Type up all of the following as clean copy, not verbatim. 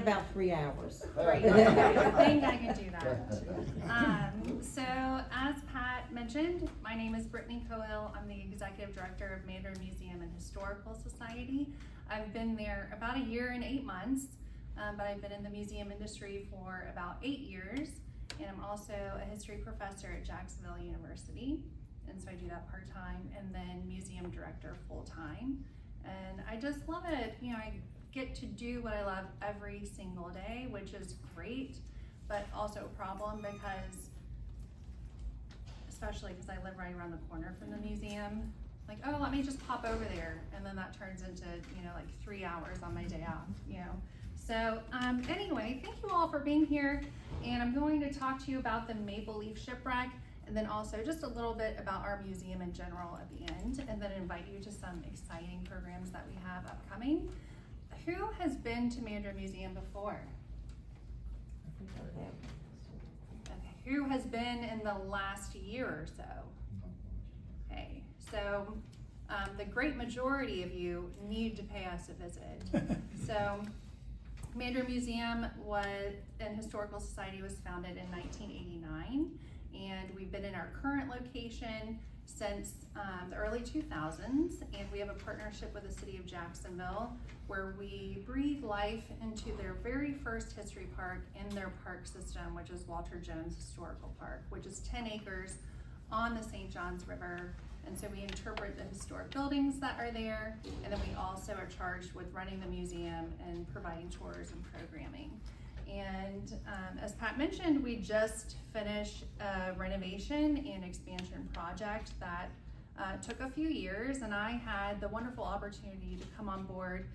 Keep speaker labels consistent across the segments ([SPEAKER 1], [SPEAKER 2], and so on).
[SPEAKER 1] about 3 hours.
[SPEAKER 2] Great, I think I can do that. So as Pat mentioned, my name is Brittany Cohill. I'm the Executive Director of Mandarin Museum and Historical Society. I've been there about 1 year and 8 months, but I've been in the museum industry for about 8 years, and I'm also a history professor at Jacksonville University, and so I do that part-time, and then museum director full-time. And I just love it. You know, I get to do what I love every single day, which is great, but also a problem because, especially because I live right around the corner from the museum, like, oh, let me just pop over there, and then that turns into, you know, like 3 hours on my day off, you know. So anyway, thank you all for being here, and I'm going to talk to you about the Mapleleaf shipwreck, and then also just a little bit about our museum in general at the end, and then invite you to some exciting programs that we have upcoming. Who has been to Mandarin Museum before? Okay. Who has been in the last year or so? Okay, so the great majority of you need to pay us a visit. So Mandarin Museum and Historical Society was founded in 1989, and we've been in our current location since the early 2000s, and we have a partnership with the city of Jacksonville where we breathe life into their very first history park in their park system, which is Walter Jones Historical Park, which is 10 acres on the St. Johns River. And so we interpret the historic buildings that are there, and then we also are charged with running the museum and providing tours and programming. And as Pat mentioned, we just finished a renovation and expansion project that took a few years, and I had the wonderful opportunity to come on board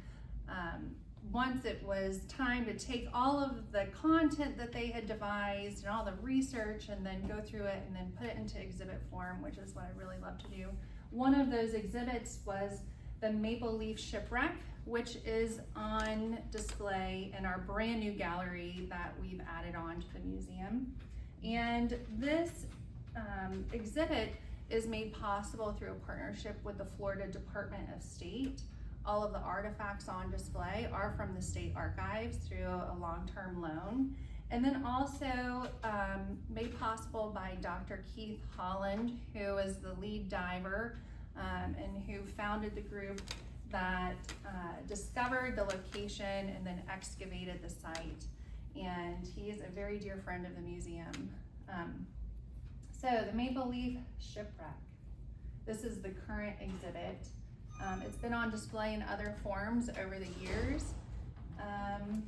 [SPEAKER 2] once it was time to take all of the content that they had devised and all the research and then go through it and then put it into exhibit form, which is what I really love to do. One of those exhibits was the Mapleleaf shipwreck, which is on display in our brand new gallery that we've added on to the museum. And this exhibit is made possible through a partnership with the Florida Department of State. All of the artifacts on display are from the state archives through a long-term loan. And then also made possible by Dr. Keith Holland, who is the lead diver and who founded the group that discovered the location and then excavated the site. And he is a very dear friend of the museum. So the Mapleleaf shipwreck. This is the current exhibit. It's been on display in other forms over the years.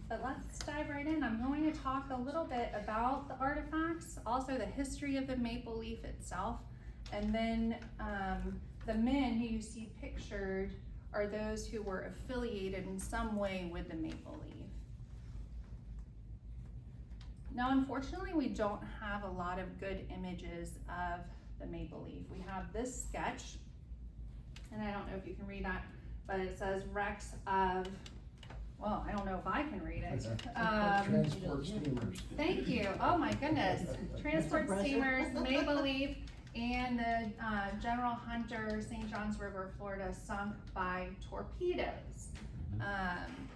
[SPEAKER 2] But let's dive right in. I'm going to talk a little bit about the artifacts, also the history of the Mapleleaf itself, and then the men who you see pictured are those who were affiliated in some way with the Mapleleaf. Now, unfortunately, we don't have a lot of good images of the Mapleleaf. We have this sketch, and I don't know if you can read that, but it says wrecks of, well, I don't know if I can read it.
[SPEAKER 3] Transport steamers.
[SPEAKER 2] Thank you. Oh my goodness. Transport steamers, Mapleleaf, and the General Hunter, St. Johns River, Florida, sunk by torpedoes.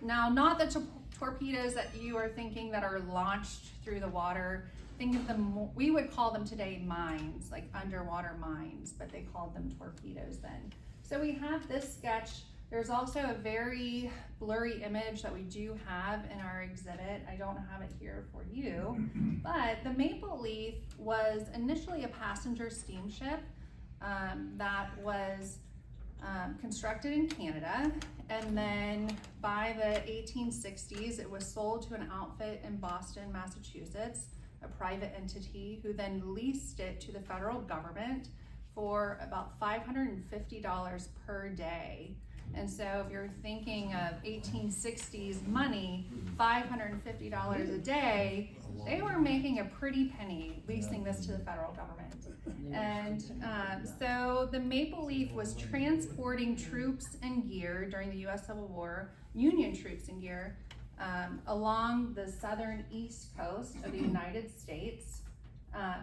[SPEAKER 2] Now, not the torpedoes that you are thinking that are launched through the water. Think of them, we would call them today mines, like underwater mines, but they called them torpedoes then. So we have this sketch. There's also a very blurry image that we do have in our exhibit. I don't have it here for you, but the Mapleleaf was initially a passenger steamship that was constructed in Canada, and then by the 1860s, it was sold to an outfit in Boston, Massachusetts, a private entity who then leased it to the federal government for about $550 per day. And so if you're thinking of 1860s money, $550 a day, they were making a pretty penny leasing this to the federal government. And so the Mapleleaf was transporting troops and gear during the US Civil War, Union troops and gear, along the southern east coast of the United States. I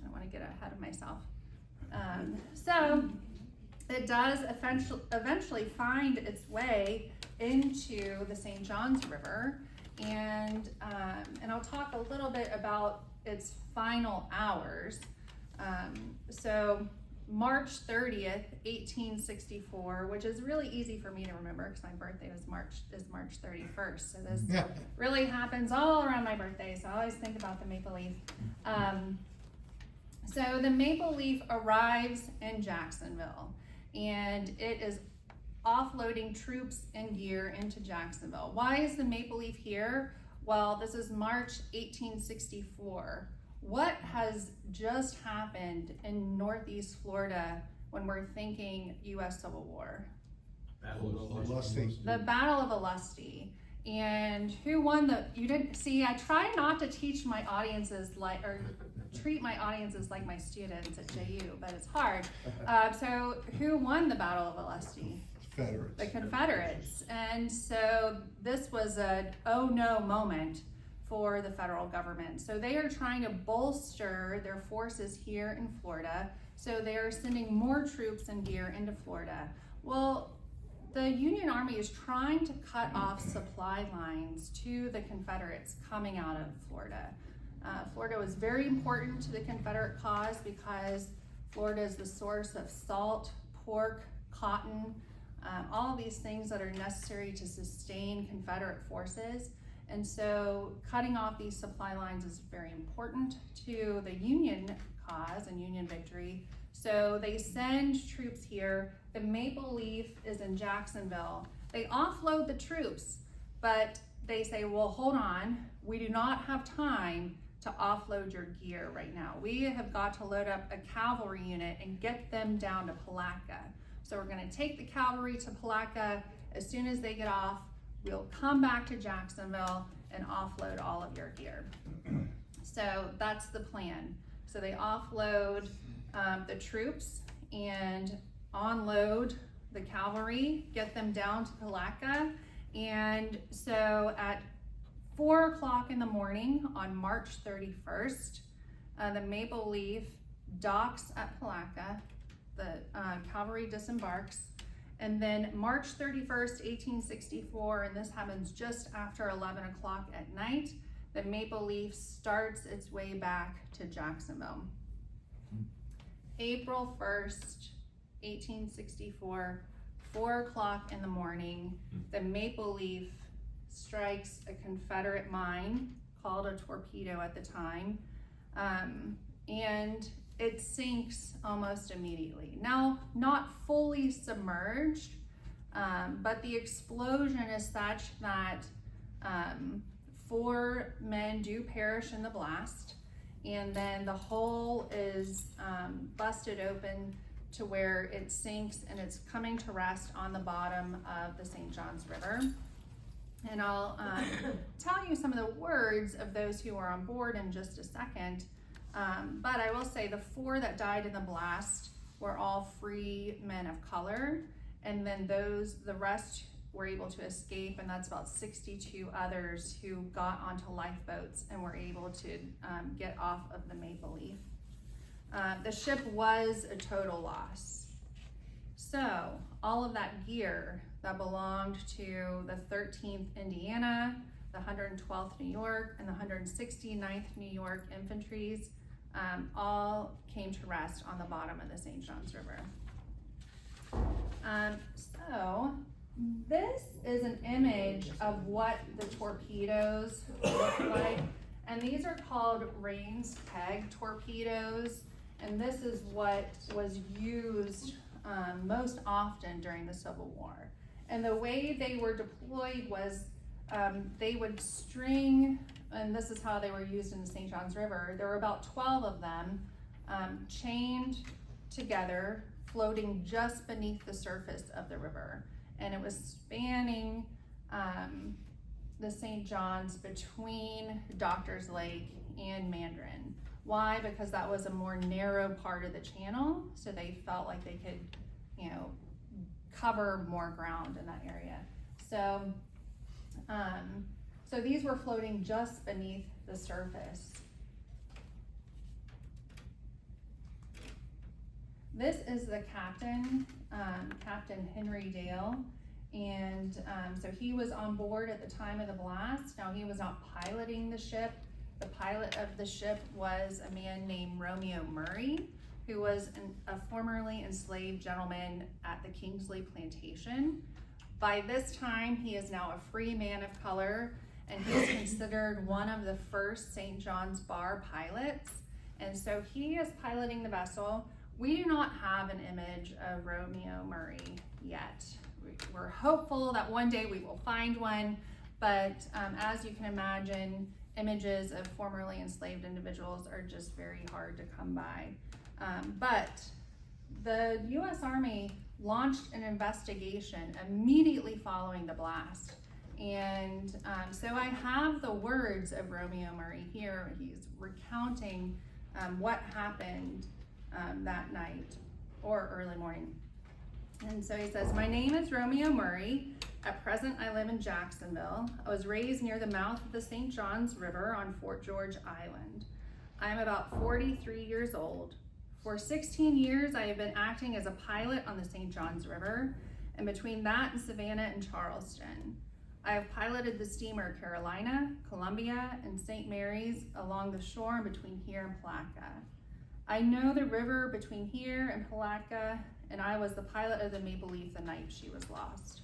[SPEAKER 2] don't want to get ahead of myself. So it does eventually find its way into the St. Johns River, and I'll talk a little bit about its final hours. So March 30th, 1864, which is really easy for me to remember because my birthday is March 31st. So this really happens all around my birthday. So I always think about the Mapleleaf. So the Mapleleaf arrives in Jacksonville, and it is offloading troops and gear into Jacksonville. Why is the Mapleleaf here? Well, this is March 1864. What has just happened in Northeast Florida when we're thinking U.S. Civil War? The Battle of Olustee. And who won you didn't see, I try not to teach my audiences treat my audiences like my students at JU, but it's hard. So who won the Battle of Olustee?
[SPEAKER 1] Confederates.
[SPEAKER 2] The Confederates. And so this was a oh no moment for the federal government. So they are trying to bolster their forces here in Florida. So they are sending more troops and gear into Florida. Well, the Union Army is trying to cut off supply lines to the Confederates coming out of Florida. Florida was very important to the Confederate cause because Florida is the source of salt, pork, cotton, all these things that are necessary to sustain Confederate forces. And so cutting off these supply lines is very important to the Union cause and Union victory. So they send troops here. The Mapleleaf is in Jacksonville. They offload the troops, but they say, well, hold on. We do not have time to offload your gear right now. We have got to load up a cavalry unit and get them down to Palatka. So we're gonna take the cavalry to Palatka. As soon as they get off, we'll come back to Jacksonville and offload all of your gear. So that's the plan. So they offload the troops and onload the cavalry, get them down to Palatka. And so at 4 o'clock in the morning on March 31st, the Mapleleaf docks at Palatka. The cavalry disembarks. And then March 31st, 1864, and this happens just after 11 o'clock at night, the Mapleleaf starts its way back to Jacksonville. April 1st, 1864, 4 o'clock in the morning, the Mapleleaf strikes a Confederate mine called a torpedo at the time, and it sinks almost immediately. Now, not fully submerged, but the explosion is such that 4 men do perish in the blast, and then the hull is busted open to where it sinks and it's coming to rest on the bottom of the St. Johns River. And I'll tell you some of the words of those who were on board in just a second. But I will say the 4 that died in the blast were all free men of color, and then the rest were able to escape, and that's about 62 others who got onto lifeboats and were able to get off of the Mapleleaf. The ship was a total loss. So all of that gear that belonged to the 13th Indiana, the 112th New York, and the 169th New York Infantries all came to rest on the bottom of the St. Johns River. So this is an image of what the torpedoes look like. And these are called Rains peg torpedoes. And this is what was used most often during the Civil War. And the way they were deployed was they would string, and this is how they were used in the St. Johns River. There were about 12 of them chained together, floating just beneath the surface of the river. And it was spanning the St. Johns between Doctors Lake and Mandarin. Why? Because that was a more narrow part of the channel, so they felt like they could, cover more ground in that area. So, so these were floating just beneath the surface. This is the captain, Captain Henry Dale, And so he was on board at the time of the blast. Now, he was not piloting the ship. The pilot of the ship was a man named Romeo Murray, who was a formerly enslaved gentleman at the Kingsley Plantation. By this time, he is now a free man of color, and he is considered one of the first St. John's Bar pilots. And so he is piloting the vessel. We do not have an image of Romeo Murray yet. We're hopeful that one day we will find one, but as you can imagine, images of formerly enslaved individuals are just very hard to come by. But the U.S. Army launched an investigation immediately following the blast. And so I have the words of Romeo Murray here. He's recounting what happened that night or early morning. And so he says, "My name is Romeo Murray. At present, I live in Jacksonville. I was raised near the mouth of the St. Johns River on Fort George Island. I am about 43 years old. For 16 years, I have been acting as a pilot on the St. Johns River, and between that and Savannah and Charleston. I have piloted the steamer Carolina, Columbia, and St. Mary's along the shore between here and Palatka. I know the river between here and Palatka, and I was the pilot of the Mapleleaf the night she was lost.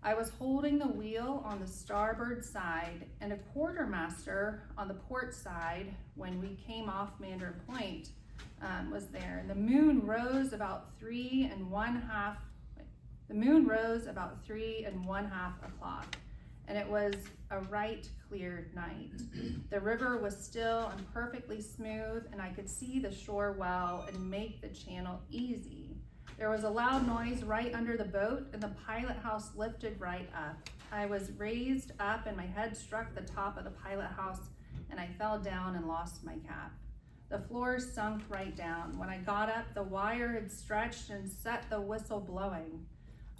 [SPEAKER 2] I was holding the wheel on the starboard side and a quartermaster on the port side when we came off Mandarin Point was there. And the moon rose about 3:30. The moon rose about 3:30 o'clock, and it was a right clear night. The river was still and perfectly smooth, and I could see the shore well and make the channel easy. There was a loud noise right under the boat, and the pilot house lifted right up. I was raised up, and my head struck the top of the pilot house, and I fell down and lost my cap. The floor sunk right down. When I got up, the wire had stretched and set the whistle blowing.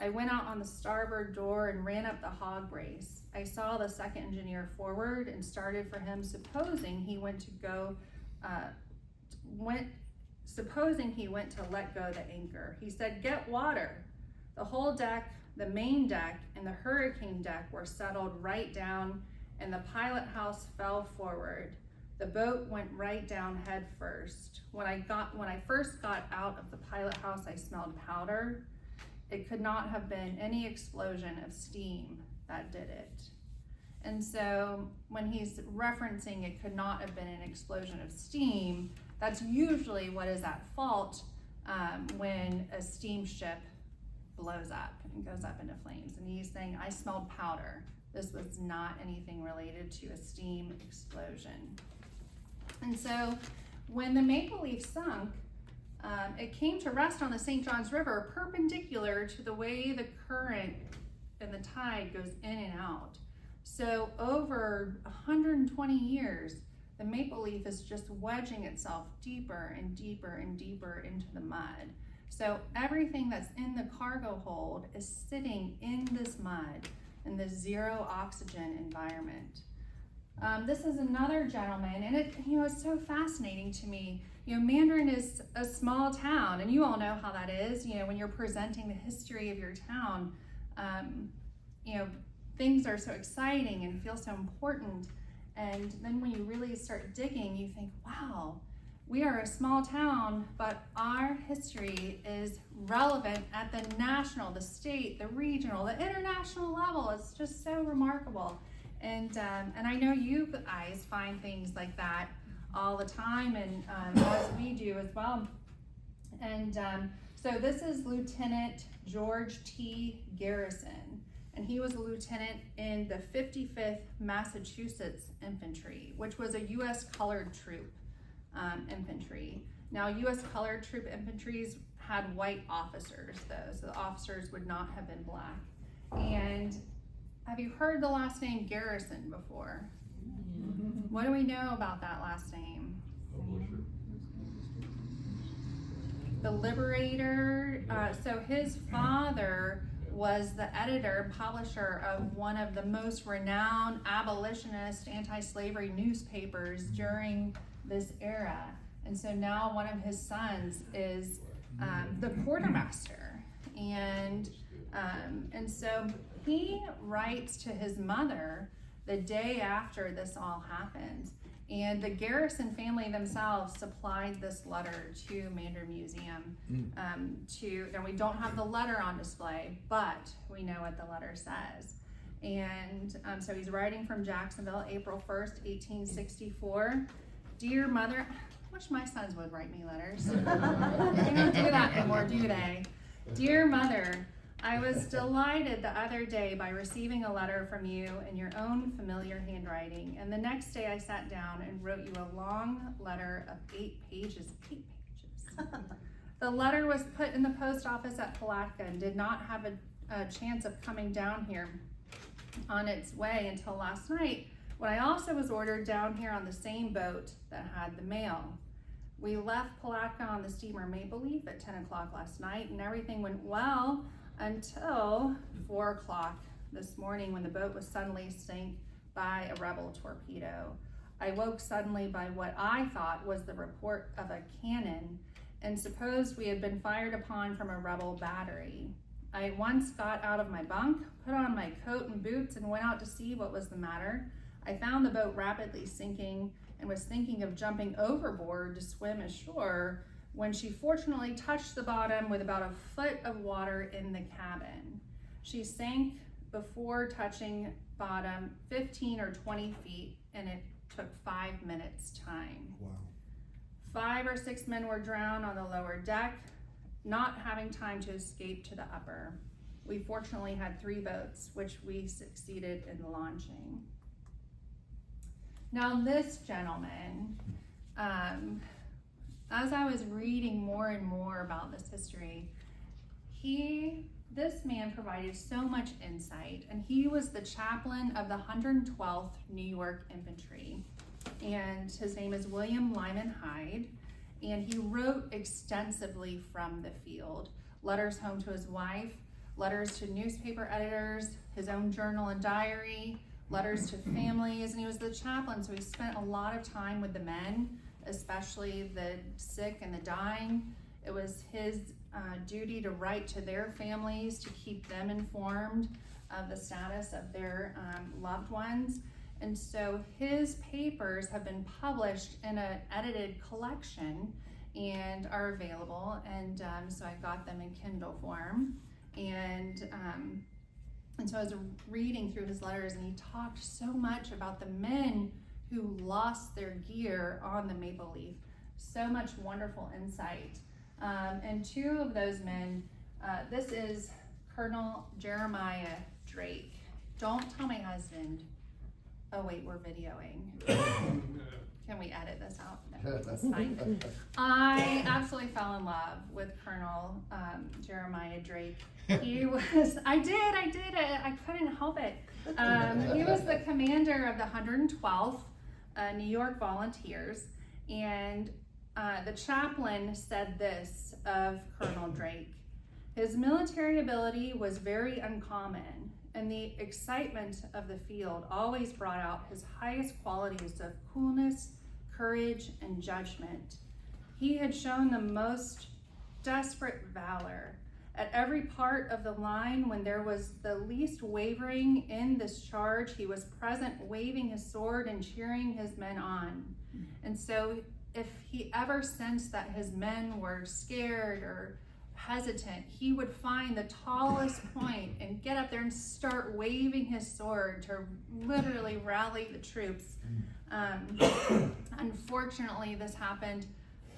[SPEAKER 2] I went out on the starboard door and ran up the hog brace. I saw the second engineer forward and started for him, supposing he went to let go the anchor. He said, "Get water." The whole deck, the main deck, and the hurricane deck were settled right down, and the pilot house fell forward. The boat went right down head first. When I first got out of the pilot house, I smelled powder. It could not have been any explosion of steam that did it. And so when he's referencing it could not have been an explosion of steam, that's usually what is at fault when a steamship blows up and goes up into flames. And he's saying, I smelled powder. This was not anything related to a steam explosion. And so when the Mapleleaf sunk, it came to rest on the St. Johns River perpendicular to the way the current and the tide goes in and out. So over 120 years, the Mapleleaf is just wedging itself deeper and deeper and deeper into the mud. So everything that's in the cargo hold is sitting in this mud, in this zero oxygen environment. This is another gentleman, and it's so fascinating to me. Mandarin is a small town, and you all know how that is. When you're presenting the history of your town, things are so exciting and feel so important. And then when you really start digging, you think, wow, we are a small town, but our history is relevant at the national, the state, the regional, the international level. It's just so remarkable. And I know you guys find things like that all the time, and as we do as well. And so this is Lieutenant George T. Garrison, and he was a lieutenant in the 55th Massachusetts Infantry, which was a U.S. colored troop infantry. Now, U.S. colored troop infantries had white officers, though, so the officers would not have been black. And have you heard the last name Garrison before? What do we know about that last name?
[SPEAKER 1] Publisher.
[SPEAKER 2] The Liberator. So his father was the editor and publisher of one of the most renowned abolitionist anti-slavery newspapers during this era. And so now one of his sons is the quartermaster. And And so he writes to his mother the day after this all happened. And the Garrison family themselves supplied this letter to Mandarin Museum. Now we don't have the letter on display, but we know what the letter says. And so he's writing from Jacksonville, April 1st, 1864. Dear mother, I wish my sons would write me letters. They don't do that anymore, do they? Dear mother, I was delighted the other day by receiving a letter from you in your own familiar handwriting, and the next day I sat down and wrote you a long letter of 8 pages. 8 pages. The letter was put in the post office at Palatka and did not have a chance of coming down here on its way until last night, when I also was ordered down here on the same boat that had the mail. We left Palatka on the steamer Mapleleaf at 10 o'clock last night, and everything went well until 4 o'clock this morning, when the boat was suddenly sank by a rebel torpedo. I woke suddenly by what I thought was the report of a cannon and supposed we had been fired upon from a rebel battery. I at once got out of my bunk, put on my coat and boots, and went out to see what was the matter. I found the boat rapidly sinking and was thinking of jumping overboard to swim ashore when she fortunately touched the bottom with about a foot of water in the cabin. She sank before touching bottom 15 or 20 feet, and it took 5 minutes time.
[SPEAKER 3] Wow.
[SPEAKER 2] 5 or 6 men were drowned on the lower deck, not having time to escape to the upper. We fortunately had 3 boats, which we succeeded in launching. Now this gentleman, as I was reading more and more about this history, this man provided so much insight, and he was the chaplain of the 112th New York Infantry, and his name is William Lyman Hyde, and he wrote extensively from the field, letters home to his wife, letters to newspaper editors, his own journal and diary, letters to families, and he was the chaplain, so he spent a lot of time with the men, especially the sick and the dying. It was his duty to write to their families to keep them informed of the status of their loved ones. And so his papers have been published in an edited collection and are available. And so I got them in Kindle form. And so I was reading through his letters, and he talked so much about the men who lost their gear on the Mapleleaf. So much wonderful insight. And 2 of those men, this is Colonel Jeremiah Drake. Don't tell my husband. Oh wait, we're videoing. Can we edit this out? No, that's fine. I absolutely fell in love with Colonel Jeremiah Drake. He was, I did it. I couldn't help it. He was the commander of the 112th New York Volunteers, and the chaplain said this of Colonel Drake: his military ability was very uncommon, and the excitement of the field always brought out his highest qualities of coolness, courage, and judgment. He had shown the most desperate valor. At every part of the line, when there was the least wavering in this charge, he was present, waving his sword and cheering his men on. And so if he ever sensed that his men were scared or hesitant, he would find the tallest point and get up there and start waving his sword to literally rally the troops. Unfortunately, this happened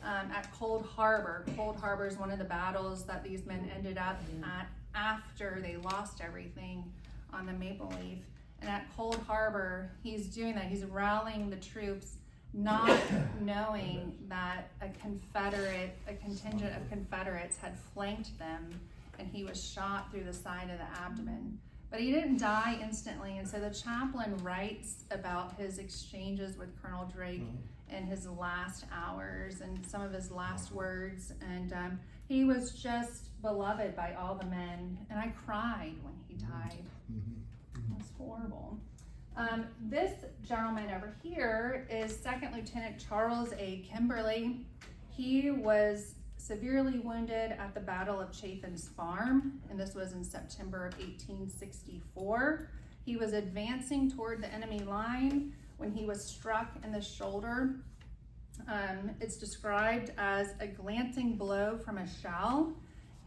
[SPEAKER 2] at Cold Harbor. Cold Harbor is one of the battles that these men ended up at after they lost everything on the Mapleleaf. And at Cold Harbor, he's doing that. He's rallying the troops, not knowing that a contingent of Confederates had flanked them, and he was shot through the side of the abdomen. But he didn't die instantly, and so the chaplain writes about his exchanges with Colonel Drake in his last hours and some of his last words, and he was just beloved by all the men, and I cried when he died. It was horrible. This gentleman over here is Second Lieutenant Charles A. Kimberly. He was severely wounded at the Battle of Chaffin's Farm, and this was in September of 1864. He was advancing toward the enemy line when he was struck in the shoulder. It's described as a glancing blow from a shell,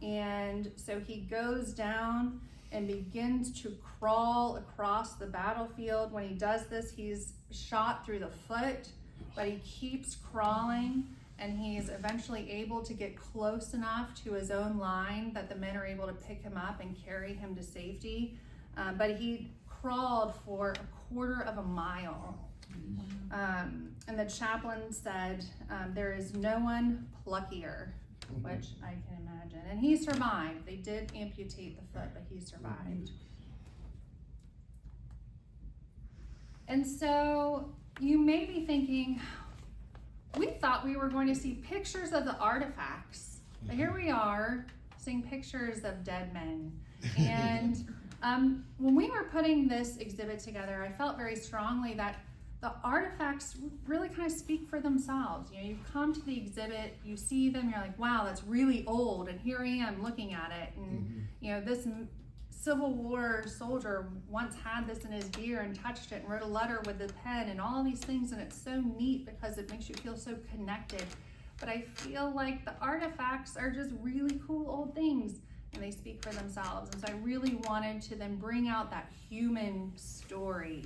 [SPEAKER 2] and so he goes down and begins to crawl across the battlefield. When he does this, he's shot through the foot, but he keeps crawling, and he's eventually able to get close enough to his own line that the men are able to pick him up and carry him to safety. But he crawled for a quarter of a mile. And the chaplain said, there is no one pluckier, which I can imagine. And he survived. They did amputate the foot, but he survived. And so you may be thinking, we thought we were going to see pictures of the artifacts, but here we are seeing pictures of dead men. And when we were putting this exhibit together, I felt very strongly that the artifacts really kind of speak for themselves. You know, you come to the exhibit, you see them, you're like, wow, that's really old, and here I am looking at it, and you know, this Civil War soldier once had this in his gear and touched it and wrote a letter with a pen and all these things, and it's so neat because it makes you feel so connected. But I feel like the artifacts are just really cool old things, and they speak for themselves. And so I really wanted to then bring out that human story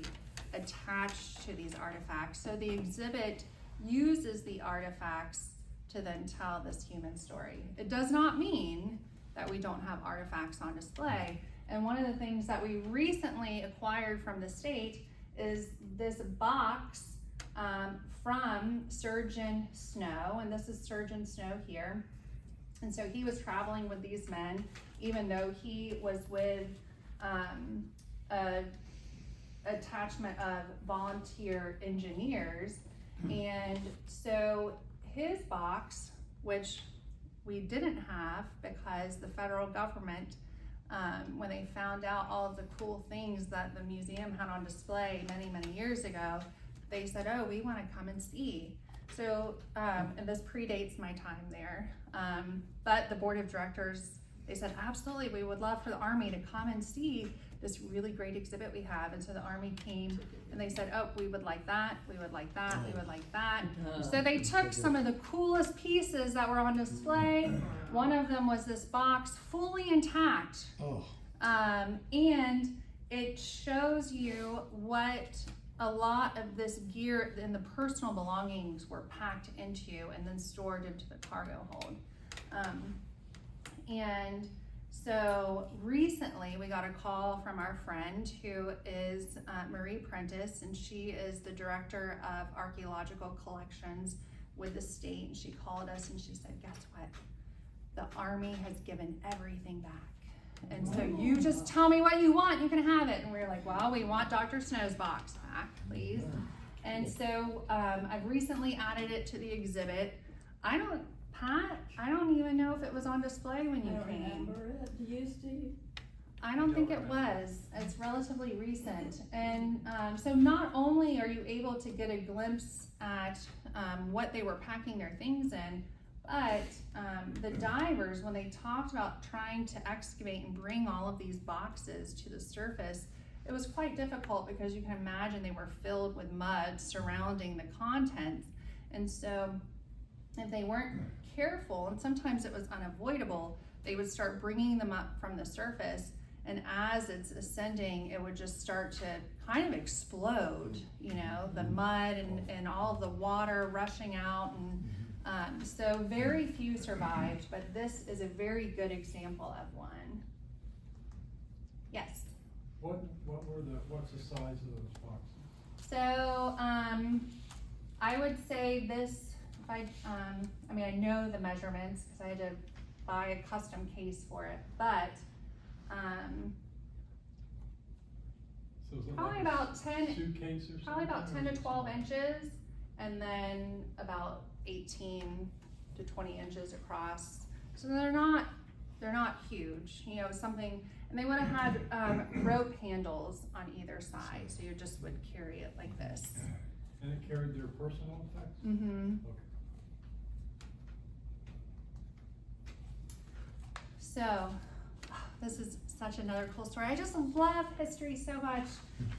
[SPEAKER 2] attached to these artifacts. So the exhibit uses the artifacts to then tell this human story. It does not mean that we don't have artifacts on display. And one of the things that we recently acquired from the state is this box from Surgeon Snow, and this is Surgeon Snow here. And so he was traveling with these men, even though he was with a attachment of volunteer engineers. And so his box, which we didn't have because the federal government, when they found out all of the cool things that the museum had on display many years ago, they said, oh, we want to come and see. So, and this predates my time there, but the board of directors, they said, absolutely, we would love for the Army to come and see this really great exhibit we have. And so the Army came and they said, oh, we would like that, we would like that, we would like that. So they took some of the coolest pieces that were on display. One of them was this box fully intact. And it shows you what a lot of this gear and the personal belongings were packed into and then stored into the cargo hold. And so recently we got a call from our friend who is Marie Prentice, and she is the director of archaeological collections with the state. And she called us and she said, guess what? The Army has given everything back. And so you just tell me what you want, you can have it. And we were like, well, we want Dr. Snow's box back, please. And so I've recently added it to the exhibit. Pat, I don't even know if it was on display when you came. I don't think it was. It's relatively recent. And so not only are you able to get a glimpse at what they were packing their things in, but the divers, when they talked about trying to excavate and bring all of these boxes to the surface, it was quite difficult because you can imagine they were filled with mud surrounding the contents. And so if they weren't careful, and sometimes it was unavoidable, they would start bringing them up from the surface, and as it's ascending, it would just start to kind of explode, you know, the mud and all of the water rushing out. And so very few survived, but this is a very good example of one. Yes?
[SPEAKER 1] What's the size of those boxes?
[SPEAKER 2] So I would say this, if I mean, I know the measurements because I had to buy a custom case for it, but
[SPEAKER 1] So is it
[SPEAKER 2] probably
[SPEAKER 1] like
[SPEAKER 2] about
[SPEAKER 1] a
[SPEAKER 2] 10,
[SPEAKER 1] suitcase or
[SPEAKER 2] probably about
[SPEAKER 1] something,
[SPEAKER 2] 10 to
[SPEAKER 1] or
[SPEAKER 2] 12
[SPEAKER 1] something?
[SPEAKER 2] inches, and then about 18 to 20 inches across. So they're not huge, you know, something, and they would have had rope handles on either side, so you just would carry it like this.
[SPEAKER 1] And it carried their personal effects?
[SPEAKER 2] Mm-hmm.
[SPEAKER 1] Okay.
[SPEAKER 2] So, this is such another cool story. I just love history so much.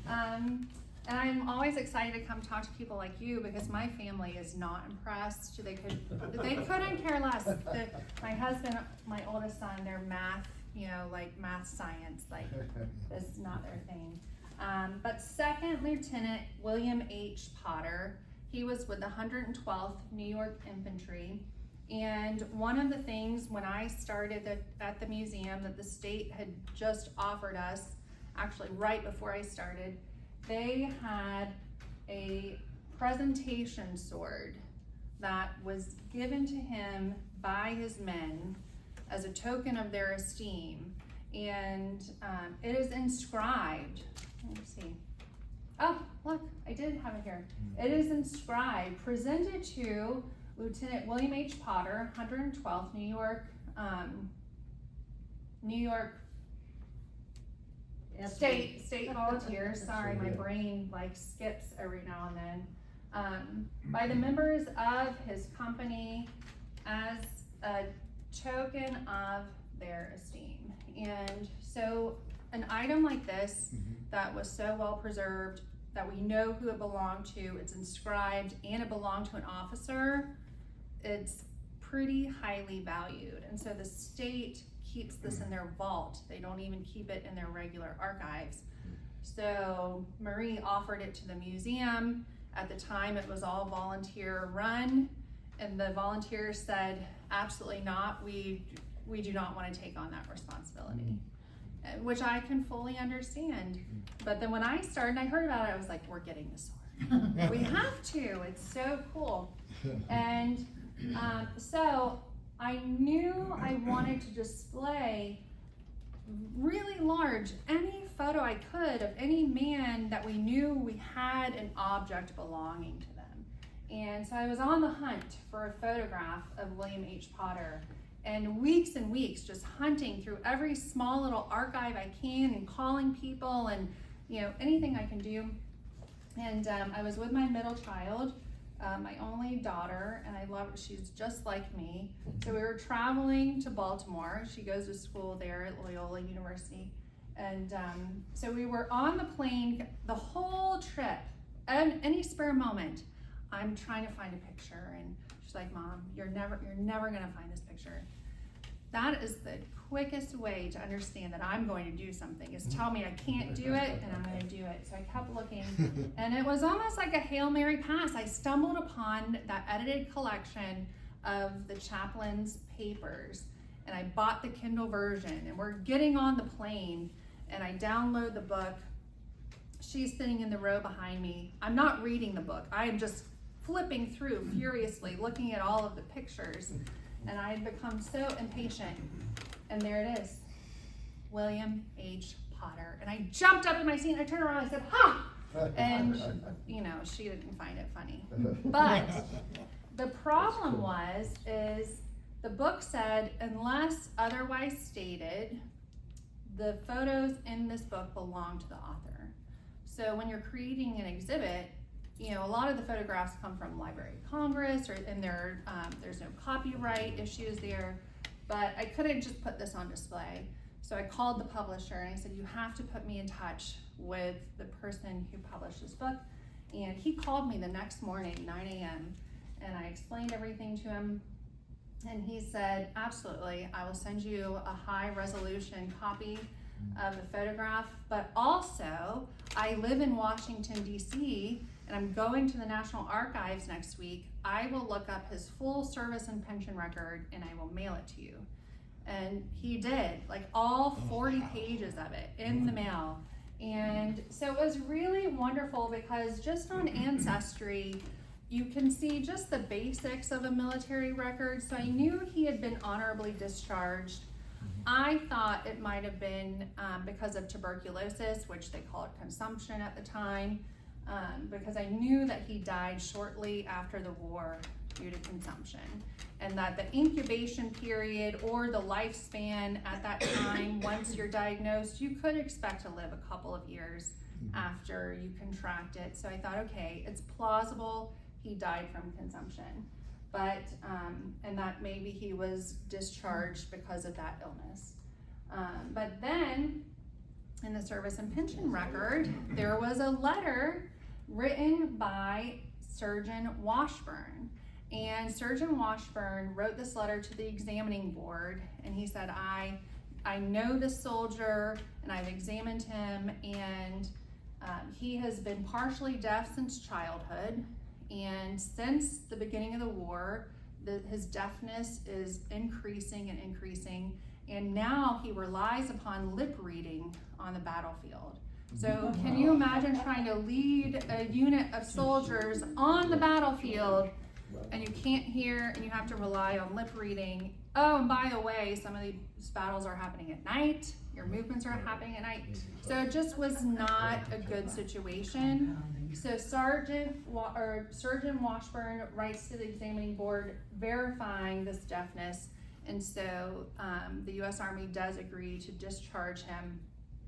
[SPEAKER 2] And I'm always excited to come talk to people like you because my family is not impressed. They couldn't care less. My husband, my oldest son, they're math, like math science, like is not their thing. But Second Lieutenant William H. Potter, he was with the 112th New York Infantry. And one of the things when I started at the museum that the state had just offered us, actually right before I started, they had a presentation sword that was given to him by his men as a token of their esteem. And it is inscribed, let me see. Oh, look, I did have it here. It is inscribed, presented to Lieutenant William H. Potter, 112th New York State Volunteers. Sorry, my brain like skips every now and then. By the members of his company as a token of their esteem. And so an item like this that was so well preserved that we know who it belonged to, it's inscribed, and it belonged to an officer, it's pretty highly valued. And so the state keeps this in their vault. They don't even keep it in their regular archives. So Marie offered it to the museum. At the time it was all volunteer run, and the volunteers said, absolutely not, we do not want to take on that responsibility. Which I can fully understand. But then when I started, I heard about it, I was like, we're getting the sword. We have to, it's so cool. And so I knew I wanted to display really large, any photo I could of any man that we knew we had an object belonging to them. And so I was on the hunt for a photograph of William H. Potter, and weeks just hunting through every small little archive I can and calling people and anything I can do. And I was with my middle child, my only daughter, and I love her. She's just like me. So we were traveling to Baltimore. She goes to school there at Loyola University. And so we were on the plane the whole trip, and any spare moment, I'm trying to find a picture. And she's like, Mom, you're never gonna find this picture. That is the quickest way to understand that I'm going to do something, is tell me I can't do it and I'm gonna do it. So I kept looking, and it was almost like a Hail Mary pass. I stumbled upon that edited collection of the chaplain's papers, and I bought the Kindle version, and we're getting on the plane, and I download the book. She's sitting in the row behind me. I'm not reading the book. I am just flipping through furiously, looking at all of the pictures. And I had become so impatient. And there it is, William H. Potter. And I jumped up in my seat, and I turned around and I said, ha! And, she didn't find it funny. But the problem is the book said, unless otherwise stated, the photos in this book belong to the author. So when you're creating an exhibit, a lot of the photographs come from Library of Congress, and there's no copyright issues there, but I couldn't just put this on display. So I called the publisher and I said, you have to put me in touch with the person who published this book. And he called me the next morning, 9 a.m., and I explained everything to him. And he said, absolutely, I will send you a high resolution copy of the photograph, but also I live in Washington, D.C., and I'm going to the National Archives next week. I will look up his full service and pension record, and I will mail it to you. And he did, like all 40 pages of it in the mail. And so it was really wonderful, because just on Ancestry, you can see just the basics of a military record. So I knew he had been honorably discharged. I thought it might have been because of tuberculosis, which they called consumption at the time, because I knew that he died shortly after the war due to consumption, and that the incubation period or the lifespan at that time, once you're diagnosed, you could expect to live a couple of years after you contract it. So I thought, okay, it's plausible he died from consumption. but, and that maybe he was discharged because of that illness. But then, in the service and pension record, there was a letter written by Surgeon Washburn. And Surgeon Washburn wrote this letter to the examining board, and he said, I know this soldier, and I've examined him, and he has been partially deaf since childhood, and since the beginning of the war, his deafness is increasing and increasing, and now he relies upon lip reading on the battlefield. So can you imagine trying to lead a unit of soldiers on the battlefield, and you can't hear, and you have to rely on lip reading? Oh, and by the way, some of these battles are happening at night. Your movements are happening at night. So it just was not a good situation. So Surgeon Washburn writes to the examining board verifying this deafness. And so the U.S. Army does agree to discharge him.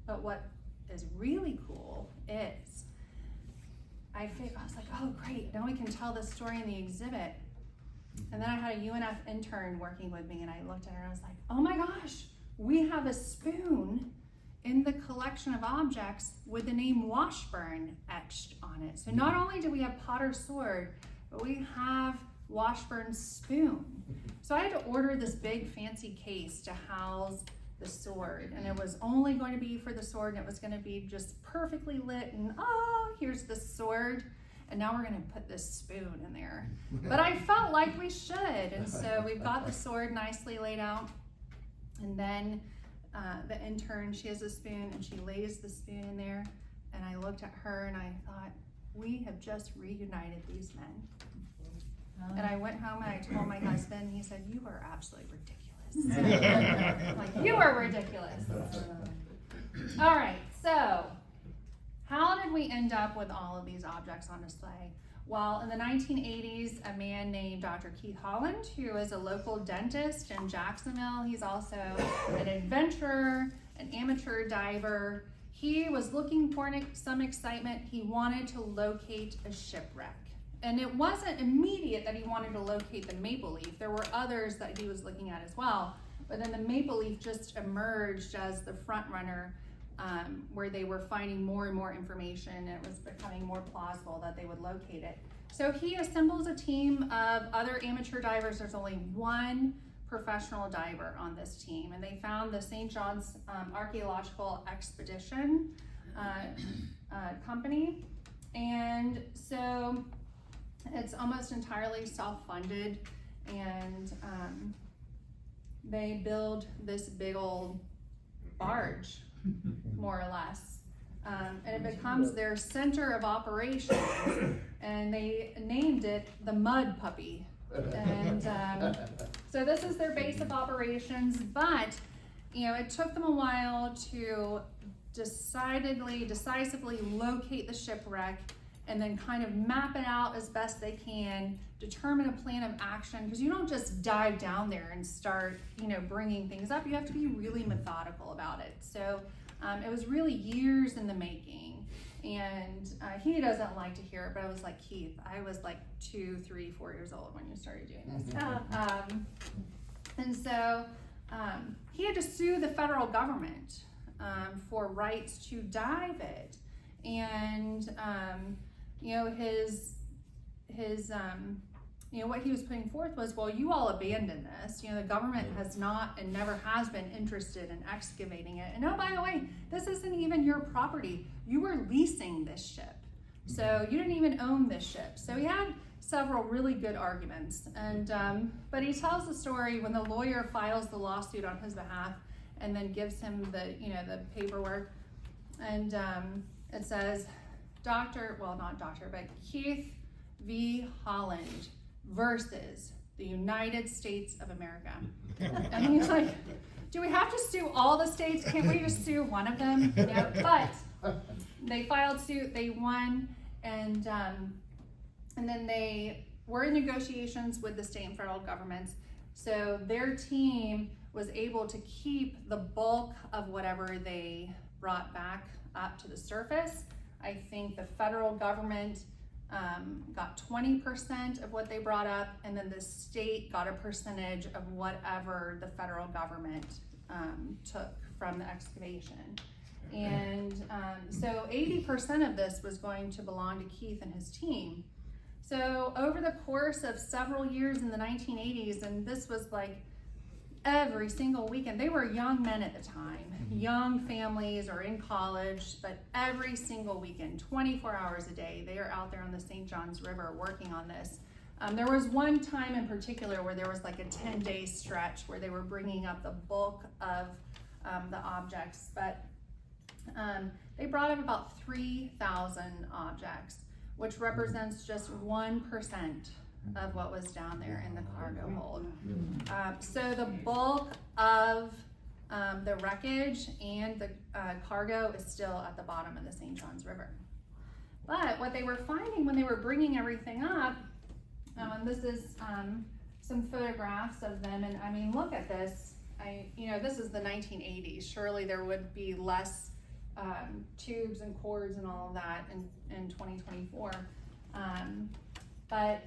[SPEAKER 2] But what is really cool is, I was like, oh great, now we can tell this story in the exhibit. And then I had a UNF intern working with me, and I looked at her and I was like, oh my gosh, we have a spoon in the collection of objects with the name Washburn etched on it. So not only do we have Potter's sword, but we have Washburn's spoon. So I had to order this big fancy case to house the sword, and it was only going to be for the sword, and it was going to be just perfectly lit, and here's the sword, and now we're going to put this spoon in there. But I felt like we should, and so we've got the sword nicely laid out, and then the intern, she has a spoon, and she lays the spoon in there, and I looked at her and I thought, we have just reunited these men. And I went home and I told my husband, he said, you are absolutely ridiculous. Like, you are ridiculous. All right, so how did we end up with all of these objects on display? Well, in the 1980s, a man named Dr. Keith Holland, who is a local dentist in Jacksonville, he's also an adventurer, an amateur diver. He was looking for some excitement. He wanted to locate a shipwreck. And it wasn't immediate that he wanted to locate the Mapleleaf. There were others that he was looking at as well. But then the Mapleleaf just emerged as the front runner, where they were finding more and more information, and it was becoming more plausible that they would locate it. So he assembles a team of other amateur divers. There's only one professional diver on this team, and they found the St. John's Archaeological Expedition company. And so it's almost entirely self-funded, and they build this big old barge, more or less, and it becomes their center of operations, and they named it the Mud Puppy. And so this is their base of operations, but it took them a while to decisively locate the shipwreck, and then kind of map it out as best they can, determine a plan of action, because you don't just dive down there and start, bringing things up. You have to be really methodical about it. So it was really years in the making, and he doesn't like to hear it, but I was like, Keith, I was like 2, 3, 4 years old when you started doing this. And so he had to sue the federal government for rights to dive it. And what he was putting forth was, well, you all abandoned this. The government has not and never has been interested in excavating it. And oh, by the way, this isn't even your property. You were leasing this ship. So you didn't even own this ship. So he had several really good arguments. And but he tells the story when the lawyer files the lawsuit on his behalf and then gives him the paperwork. And it says, Keith V. Holland versus the United States of America. And he's like, do we have to sue all the states? Can't we just sue one of them? No, but they filed suit, they won, and then they were in negotiations with the state and federal governments. So their team was able to keep the bulk of whatever they brought back up to the surface. I think the federal government got 20% of what they brought up, and then the state got a percentage of whatever the federal government took from the excavation. And so 80% of this was going to belong to Keith and his team. So over the course of several years in the 1980s, and this was like every single weekend, they were young men at the time, young families or in college, but every single weekend, 24 hours a day, they are out there on the St. Johns River working on this. There was one time in particular where there was like a 10-day stretch where they were bringing up the bulk of the objects, but they brought up about 3,000 objects, which represents just 1% of what was down there in the cargo hold. So the bulk of the wreckage and the cargo is still at the bottom of the St. Johns River. But what they were finding when they were bringing everything up, this is some photographs of them, and I mean, look at this. This is the 1980s. Surely there would be less tubes and cords and all of that in 2024. But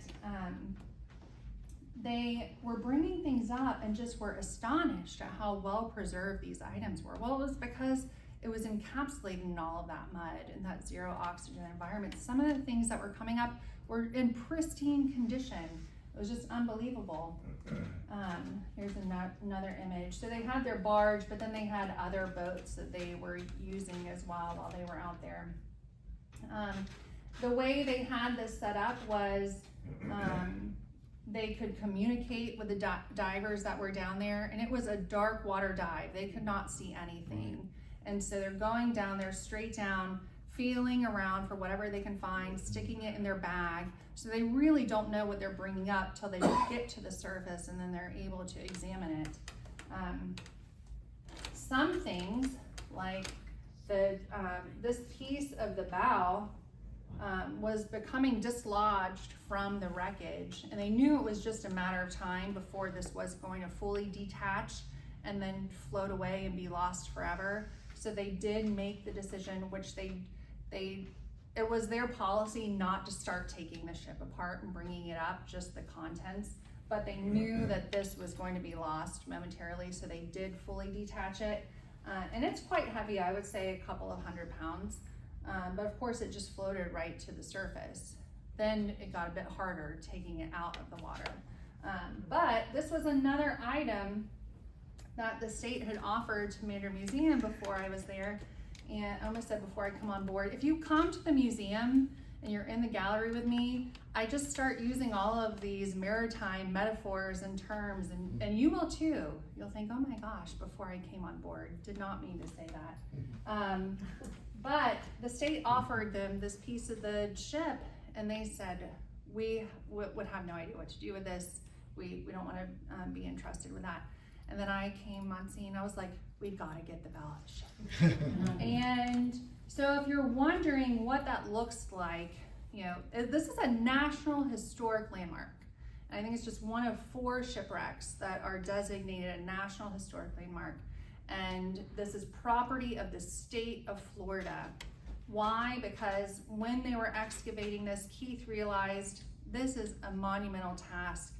[SPEAKER 2] they were bringing things up and just were astonished at how well preserved these items were. Well, it was because it was encapsulated in all of that mud and that zero oxygen environment. Some of the things that were coming up were in pristine condition. It was just unbelievable. Here's another image. So they had their barge, but then they had other boats that they were using as well while they were out there. The way they had this set up was they could communicate with the divers that were down there, and it was a dark water dive. They could not see anything. And so they're going down there, straight down, feeling around for whatever they can find, sticking it in their bag. So they really don't know what they're bringing up till they get to the surface, and then they're able to examine it. Some things, like this piece of the bow, was becoming dislodged from the wreckage, and they knew it was just a matter of time before this was going to fully detach and then float away and be lost forever. So they did make the decision, which it was their policy not to start taking the ship apart and bringing it up, just the contents, but they knew that this was going to be lost momentarily, so they did fully detach it. And it's quite heavy, I would say a couple of 100 pounds. But of course it just floated right to the surface. Then it got a bit harder taking it out of the water. But this was another item that the state had offered to Mandarin Museum before I was there. And I almost said before I come on board, if you come to the museum and you're in the gallery with me, I just start using all of these maritime metaphors and terms, and you will too. You'll think, oh my gosh, before I came on board, did not mean to say that. But the state offered them this piece of the ship, and they said, we would have no idea what to do with this. We don't want to be entrusted with that. And then I came on scene, I was like, we've got to get the bell of the ship. And so if you're wondering what that looks like, this is a National Historic Landmark. And I think it's just one of 4 shipwrecks that are designated a National Historic Landmark. And this is property of the state of Florida. Why? Because when they were excavating this, Keith realized this is a monumental task.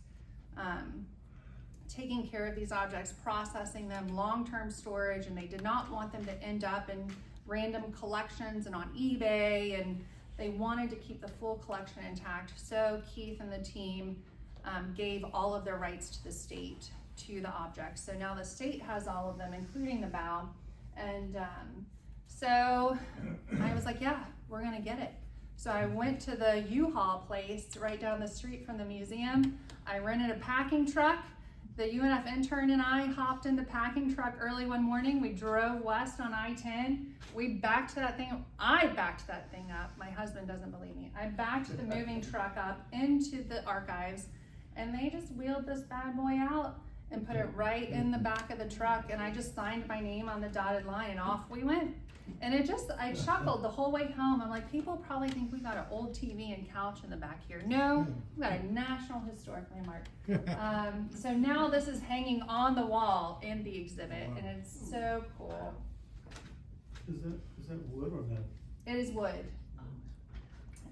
[SPEAKER 2] Taking care of these objects, processing them, long-term storage, and they did not want them to end up in random collections and on eBay, and they wanted to keep the full collection intact. So Keith and the team gave all of their rights to the state to the objects. So now the state has all of them, including the bow. And so I was like, yeah, we're gonna get it. So I went to the U-Haul place right down the street from the museum. I rented a packing truck. The UNF intern and I hopped in the packing truck early one morning. We drove west on I-10. We backed that thing. I backed that thing up. My husband doesn't believe me. I backed the moving truck up into the archives, and they just wheeled this bad boy out and put it right in the back of the truck, and I just signed my name on the dotted line, and off we went. And I chuckled the whole way home. I'm like, people probably think we got an old TV and couch in the back here. No, we got a National Historic Landmark. So now this is hanging on the wall in the exhibit, and it's so cool.
[SPEAKER 1] Is that wood or metal?
[SPEAKER 2] It is wood.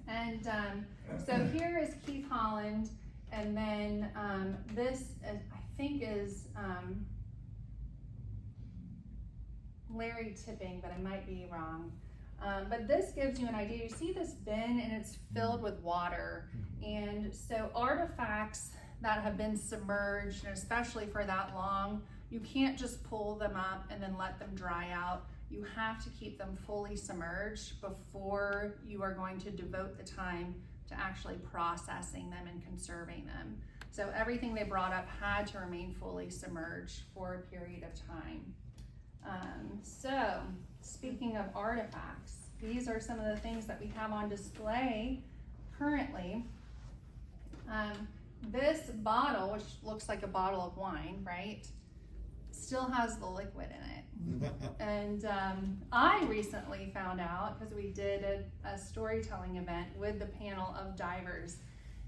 [SPEAKER 2] And so here is Keith Holland, and then this is, I think is Larry Tipping, but I might be wrong. But this gives you an idea. You see this bin and it's filled with water. And so artifacts that have been submerged, and especially for that long, you can't just pull them up and then let them dry out. You have to keep them fully submerged before you are going to devote the time to actually processing them and conserving them. So everything they brought up had to remain fully submerged for a period of time. So speaking of artifacts, these are some of the things that we have on display currently. This bottle, which looks like a bottle of wine, right, still has the liquid in it. And I recently found out, because we did a storytelling event with the panel of divers,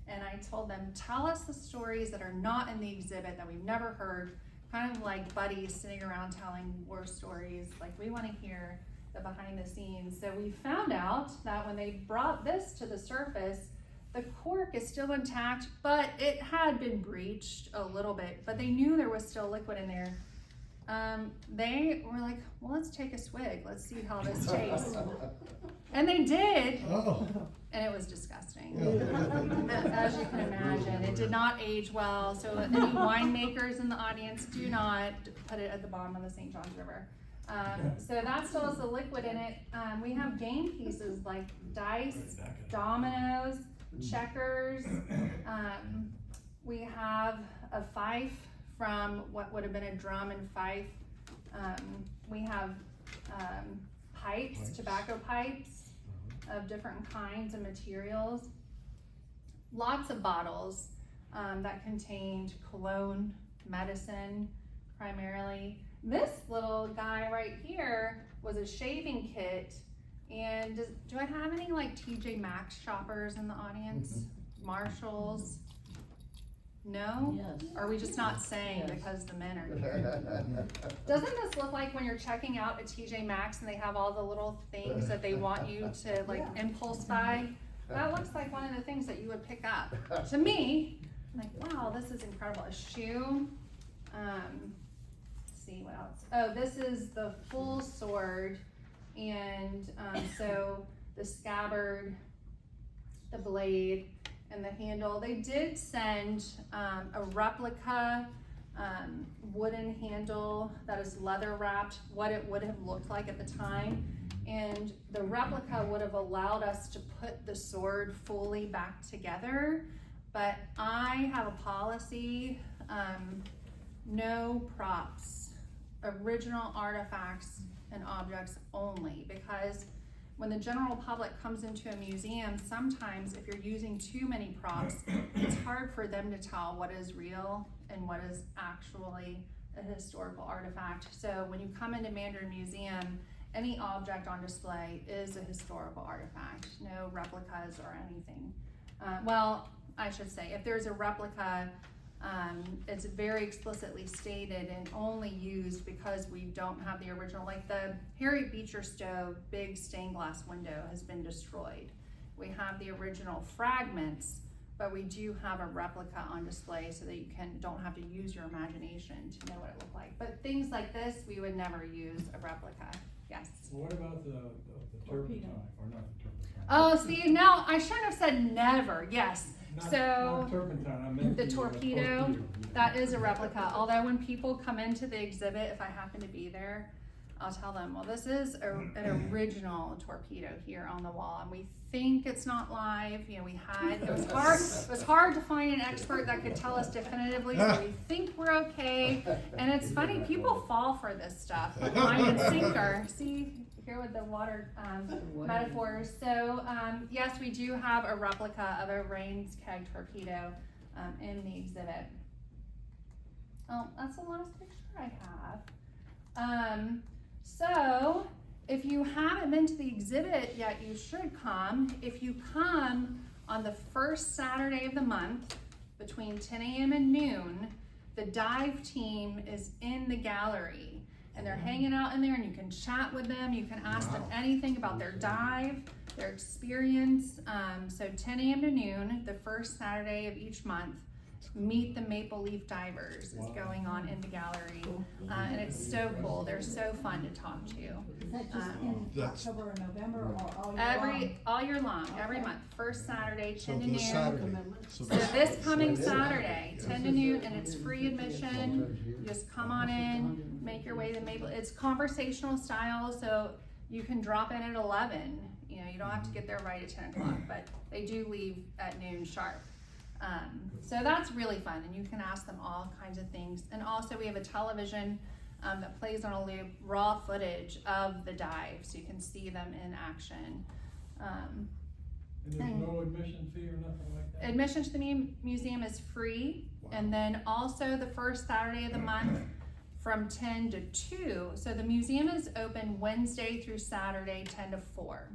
[SPEAKER 2] and I told them, tell us the stories that are not in the exhibit that we've never heard, kind of like buddies sitting around telling war stories. Like, we want to hear the behind the scenes. So we found out that when they brought this to the surface, the cork is still intact, but it had been breached a little bit, but they knew there was still liquid in there. They were like, well, let's take a swig. Let's see how this tastes. And they did.
[SPEAKER 3] Oh.
[SPEAKER 2] And it was disgusting. As you can imagine, it did not age well. So any winemakers in the audience, do not put it at the bottom of the St. Johns River. So that still has the liquid in it. We have game pieces like dice, dominoes, checkers. We have a fife from what would have been a drum and fife. We have pipes, tobacco pipes of different kinds and materials. Lots of bottles that contained cologne, medicine, primarily. This little guy right here was a shaving kit. And do I have any like TJ Maxx shoppers in the audience? Marshalls? No?
[SPEAKER 4] Yes.
[SPEAKER 2] Or are we just not saying
[SPEAKER 4] Yes.
[SPEAKER 2] because the men are here? Doesn't this look like when you're checking out at TJ Maxx and they have all the little things that they want you to like impulse buy? That looks like one of the things that you would pick up. To me, I'm like, wow, this is incredible. A shoe. Let's see what else. Oh, this is the full sword. And so the scabbard, the blade, and the handle. They did send a replica wooden handle that is leather wrapped, what it would have looked like at the time. And the replica would have allowed us to put the sword fully back together. But I have a policy, no props, original artifacts and objects only, because when the general public comes into a museum, sometimes if you're using too many props, it's hard for them to tell what is real and what is actually a historical artifact. So when you come into Mandarin Museum, any object on display is a historical artifact, no replicas or anything. Well, I should say, if there's a replica, it's very explicitly stated and only used because we don't have the original. Like the Harry Beecher Stowe big stained glass window has been destroyed. We have the original fragments, but we do have a replica on display so that you don't have to use your imagination to know what it looked like. But things like this, we would never use a replica. Yes?
[SPEAKER 1] Well, what about the turpentine, or not the turpentine?
[SPEAKER 2] Oh, see, now I shouldn't have said never. Yes.
[SPEAKER 1] Not
[SPEAKER 2] So
[SPEAKER 1] turpentine, I meant
[SPEAKER 2] the torpedo,
[SPEAKER 1] yeah.
[SPEAKER 2] that is a replica. Although when people come into the exhibit, if I happen to be there, I'll tell them, well, this is an original torpedo here on the wall, and we think it's not live. You know, it was hard to find an expert that could tell us definitively, so we think we're okay. And it's funny, people fall for this stuff, line and sinker. See here with the water metaphors. So yes, we do have a replica of a Rains keg torpedo in the exhibit. Oh, that's the last picture I have. So if you haven't been to the exhibit yet, you should come. If you come on the first Saturday of the month between 10 a.m. and noon, the dive team is in the gallery and they're hanging out in there, and you can chat with them. You can ask them anything about their dive. their experience. So 10 a.m. to noon, the first Saturday of each month. Meet the Mapleleaf Divers is going on in the gallery, and it's so cool. They're so fun to talk to.
[SPEAKER 4] Is that just in October or November or all year long?
[SPEAKER 2] All year long, every month, first Saturday, 10 to noon.
[SPEAKER 5] So
[SPEAKER 2] So this coming Saturday, 10 to noon, and it's free admission. You just come on in, make your way to Maple. It's conversational style, so you can drop in at 11. You know, you don't have to get there right at 10 o'clock, but they do leave at noon sharp. So that's really fun, and you can ask them all kinds of things. And also we have a television that plays on a loop, raw footage of the dive, so you can see them in action.
[SPEAKER 1] And there's no admission fee or nothing like that?
[SPEAKER 2] Admission to the museum is free, and then also the first Saturday of the month from 10 to 2. So the museum is open Wednesday through Saturday, 10 to 4.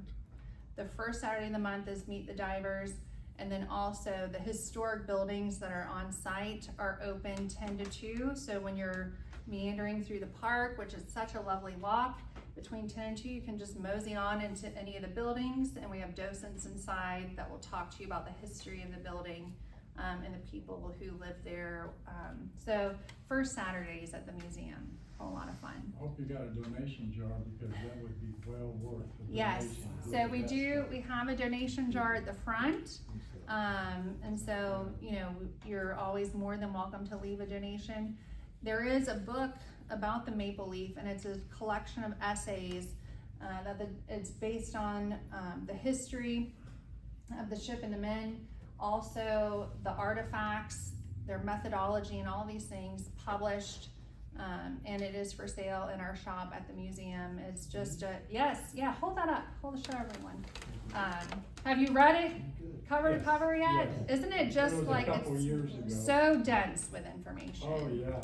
[SPEAKER 2] The first Saturday of the month is Meet the Divers. And then also the historic buildings that are on site are open 10 to 2. So when you're meandering through the park, which is such a lovely walk, between 10 and 2, you can just mosey on into any of the buildings. And we have docents inside that will talk to you about the history of the building and the people who live there. So first Saturdays at the museum, a lot of fun.
[SPEAKER 1] I hope you got a donation jar, because that would be well worth the
[SPEAKER 2] Yes,
[SPEAKER 1] donation.
[SPEAKER 2] so we have a donation jar at the front. And so, you know, you're always more than welcome to leave a donation. There is a book about the Mapleleaf, and it's a collection of essays it's based on the history of the ship and the men, also the artifacts, their methodology, and all these things published. And it is for sale in our shop at the museum. It's just hold that up, hold the show everyone. Have you read it cover to cover yet?
[SPEAKER 1] Yes.
[SPEAKER 2] Isn't it
[SPEAKER 1] It
[SPEAKER 2] just
[SPEAKER 1] was a
[SPEAKER 2] like
[SPEAKER 1] couple
[SPEAKER 2] it's
[SPEAKER 1] years ago.
[SPEAKER 2] so dense with information?
[SPEAKER 1] Oh, yeah.